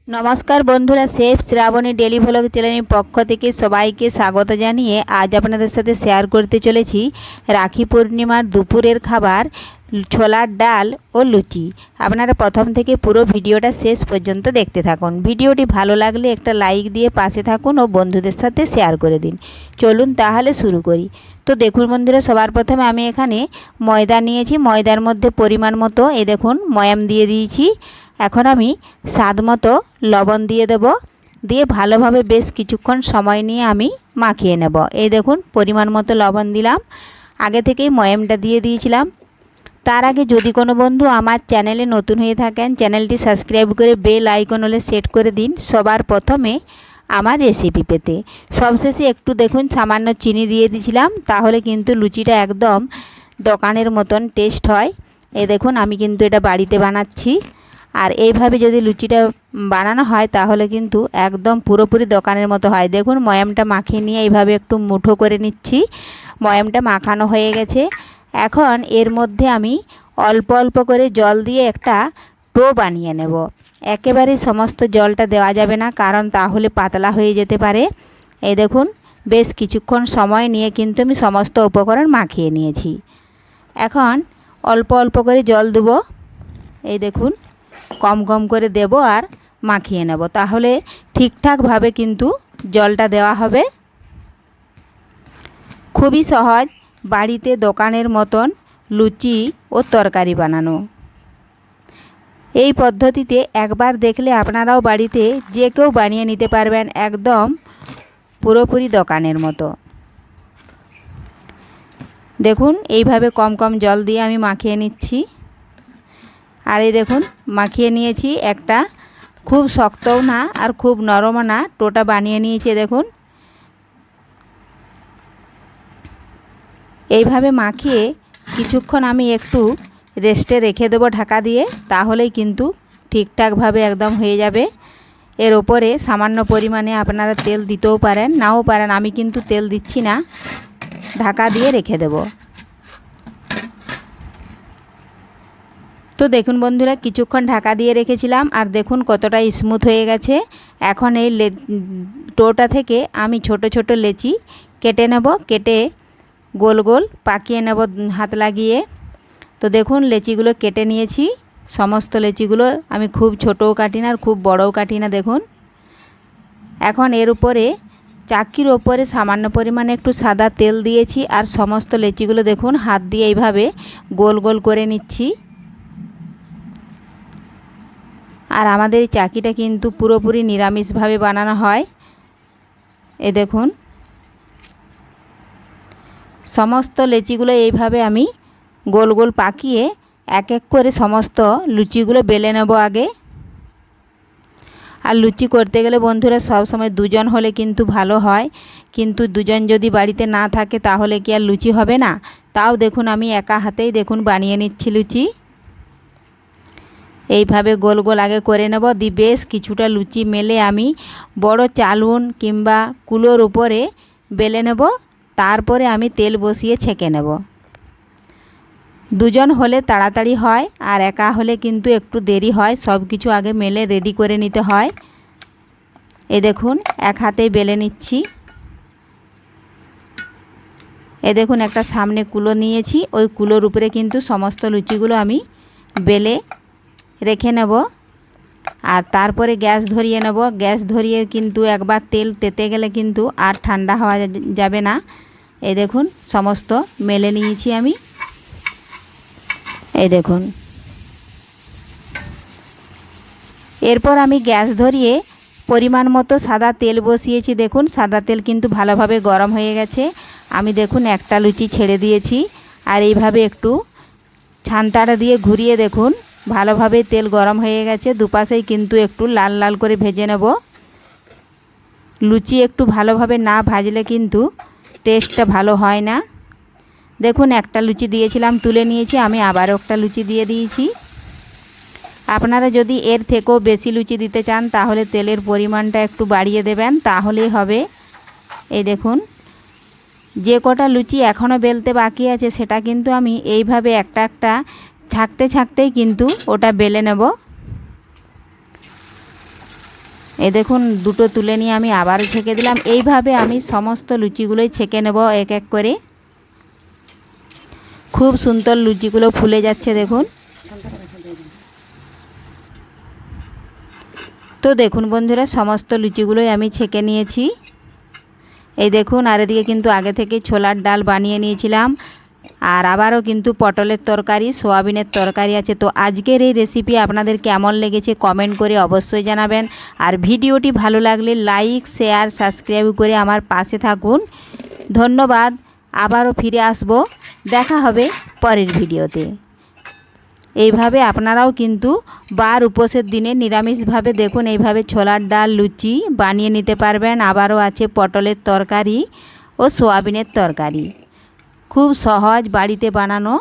নমস্কার বন্ধুরা, chef Shrabani daily vlog চ্যানেলের পক্ষ থেকে সবাইকে স্বাগত জানিয়ে আজ আপনাদের সাথে শেয়ার করতে চলেছি রাখি পূর্ণিমার দুপুরের খাবার ছোলার ডাল ও লুচি। আপনারা প্রথম থেকে পুরো ভিডিওটা শেষ পর্যন্ত দেখতে থাকুন। ভিডিওটি ভালো লাগলে একটা লাইক দিয়ে পাশে থাকুন ও বন্ধুদের সাথে শেয়ার করে দিন। চলুন তাহলে শুরু করি। তো দেখুন বন্ধুরা, সবার প্রথমে আমি এখানে ময়দা নিয়েছি। ময়দার মধ্যে পরিমাণ মতো দেখুন ময়াম দিয়ে দিয়েছি। এখন আমি স্বাদ মতো লবণ দিয়ে দেব, দিয়ে ভালোভাবে বেশ কিছুক্ষণ সময় নিয়ে আমি মাখিয়ে নেব। এই দেখুন পরিমাণ মতো লবণ দিলাম, আগে থেকেই ময়ামটা দিয়ে দিয়েছিলাম। তার আগে যদি কোনো বন্ধু আমার চ্যানেলে নতুন হয়ে থাকেন, চ্যানেলটি সাবস্ক্রাইব করে বেল আইকন হলে সেট করে দিন সবার প্রথমে আমার রেসিপি পেতে। সবশেষে একটু দেখুন সামান্য চিনি দিয়ে দিয়েছিলাম, তাহলে কিন্তু লুচিটা একদম দোকানের মতন টেস্ট হয়। এই দেখুন আমি কিন্তু এটা বাড়িতে বানাচ্ছি, আর এইভাবে যদি লুচিটা বানানো হয় তাহলে কিন্তু একদম পুরোপুরি দোকানের মতো হয়। দেখুন ময়ামটা মাখিয়ে নিয়ে এইভাবে একটু মুঠো করে নিচ্ছি। ময়ামটা মাখানো হয়ে গেছে। এখন এর মধ্যে আমি অল্প অল্প করে জল দিয়ে একটা ডো বানিয়ে নেব। একেবারে সমস্ত জলটা দেওয়া যাবে না, কারণ তাহলে পাতলা হয়ে যেতে পারে। এই দেখুন বেশ কিছুক্ষণ সময় নিয়ে কিন্তু আমি সমস্ত উপকরণ মাখিয়ে নিয়েছি। এখন অল্প অল্প করে জল দেব। এই দেখুন কম কম করে দেব আর মাখিয়ে নেব, তাহলে ঠিকঠাকভাবে কিন্তু জলটা দেওয়া হবে। খুবই সহজ বাড়িতে দোকানের মতন লুচি ও তরকারি বানানো। এই পদ্ধতিতে একবার দেখলে আপনারাও বাড়িতে যে কেউ বানিয়ে নিতে পারবেন, একদম পুরোপুরি দোকানের মতো। দেখুন এইভাবে কম কম জল দিয়ে আমি মাখিয়ে নিচ্ছি। আর এই দেখুন মাখিয়ে নিয়েছি, একটা খুব শক্তও না আর খুব নরমও না, টোটা বানিয়ে নিয়েছি। দেখুন এইভাবে মাখিয়ে কিছুক্ষণ আমি একটু রেস্টে রেখে দেবো ঢাকা দিয়ে, তাহলেই কিন্তু ঠিকঠাকভাবে একদম হয়ে যাবে। এর ওপরে সামান্য পরিমাণে আপনারা তেল দিতেও পারেন, নাও পারেন, আমি কিন্তু তেল দিচ্ছি না, ঢাকা দিয়ে রেখে দেব। তো দেখুন বন্ধুরা, কিছুক্ষণ ঢাকা দিয়ে রেখেছিলাম আর দেখুন কতটা স্মুথ হয়ে গেছে। এখন এই টোটা থেকে আমি ছোট ছোট লেচি কেটে নেব, কেটে গোল গোল পাকিয়ে নেব হাত লাগিয়ে। তো দেখুন লেচিগুলো কেটে নিয়েছি। সমস্ত লেচিগুলো আমি খুব ছোটও কাটি না আর খুব বড়ও কাটি না। দেখুন এখন এর উপরে চাকির ওপরে সামান্য পরিমাণে একটু সাদা তেল দিয়েছি, আর সমস্ত লেচিগুলো দেখুন হাত দিয়ে এইভাবে গোল গোল করে নিচ্ছি। আর আমাদের এই চাকিটা কিন্তু পুরোপুরি নিরামিষভাবে বানানো হয়। এ দেখুন সমস্ত লেচিগুলো এইভাবে আমি গোল গোল পাকিয়ে এক এক করে সমস্ত লুচিগুলো বেলে নেব আগে। আর লুচি করতে গেলে বন্ধুরা সব সময় দুজন হলে কিন্তু ভালো হয়, কিন্তু দুজন যদি বাড়িতে না থাকে তাহলে কি আর লুচি হবে না। তাও দেখুন আমি একা হাতেই দেখুন বানিয়ে নিচ্ছি লুচি। এইভাবে গোল গোল আগে করে নেব, দিয়ে বেশ কিছুটা লুচি মেলে আমি বড় চালুন কিংবা কুলোর উপরে বেলে নেব। তারপরে আমি তেল বসিয়ে ছেঁকে নেব। দুজন হলে তাড়াতাড়ি হয়, আর একা হলে কিন্তু একটু দেরি হয়, সব কিছু আগে মেলে রেডি করে নিতে হয়। এ দেখুন এক হাতেই বেলে নিচ্ছি। এ দেখুন একটা সামনে কুলো নিয়েছি, ওই কুলোর উপরে কিন্তু সমস্ত লুচিগুলো আমি বেলে রেখে নেব। আর তারপরে গ্যাস ধরিয়ে নেব। গ্যাস ধরিয়ে কিন্তু একবার তেল তেতে গেলে কিন্তু আর ঠান্ডা হওয়া যাবে না। এই দেখুন সমস্ত মেলে নিয়েছি আমি। এই দেখুন এরপর আমি গ্যাস ধরিয়ে পরিমাণ মতো সাদা তেল বসিয়েছি। দেখুন সাদা তেল কিন্তু ভালোভাবে গরম হয়ে গেছে। আমি দেখুন একটা লুচি ছেড়ে দিয়েছি, আর এইভাবে একটু ছান্তাটা দিয়ে ঘুরিয়ে দেখুন ভালোভাবে তেল গরম হয়ে গেছে। দুপাশেই কিন্তু একটু লাল লাল করে ভেজে নেব। লুচি একটু ভালোভাবে না ভাজলে কিন্তু টেস্টটা ভালো হয় না। দেখুন একটা লুচি দিয়েছিলাম তুলে নিয়েছি, আমি আবারও একটা লুচি দিয়ে দিয়েছি। আপনারা যদি এর থেকেও বেশি লুচি দিতে চান তাহলে তেলের পরিমাণটা একটু বাড়িয়ে দেবেন, তাহলেই হবে। এই দেখুন যে কটা লুচি এখনও বেলতে বাকি আছে সেটা কিন্তু আমি এইভাবে একটা একটা ছাঁকতে ছাঁকতেই কিন্তু ওটা বেলে নেব। এই দেখুন দুটো তুলে নিয়ে আমি আবারও ছেঁকে দিলাম। এইভাবে আমি সমস্ত লুচিগুলোই ছেঁকে নেব এক এক করে। খুব সুন্দর লুচিগুলো ফুলে যাচ্ছে দেখুন। তো দেখুন বন্ধুরা, সমস্ত লুচিগুলোই আমি ছেঁকে নিয়েছি। এই দেখুন, আর এদিকে কিন্তু আগে থেকে ছোলার ডাল বানিয়ে নিয়েছিলাম, আর আবারও কিন্তু পটলের তরকারি, সোয়াবিনের তরকারি আছে। তো আজকের এই রেসিপি আপনাদের কেমন লেগেছে কমেন্ট করে অবশ্যই জানাবেন। আর ভিডিওটি ভালো লাগলে লাইক, শেয়ার, সাবস্ক্রাইব করে আমার পাশে থাকুন। ধন্যবাদ। আবারও ফিরে আসব, দেখা হবে পরের ভিডিওতে। এইভাবে আপনারাও কিন্তু বার উপোসের দিনে নিরামিষভাবে দেখুন এইভাবে ছোলার ডাল লুচি বানিয়ে নিতে পারবেন। আবারও আছে পটলের তরকারি ও সোয়াবিনের তরকারি, খুব সহজ বাড়িতে বানানো।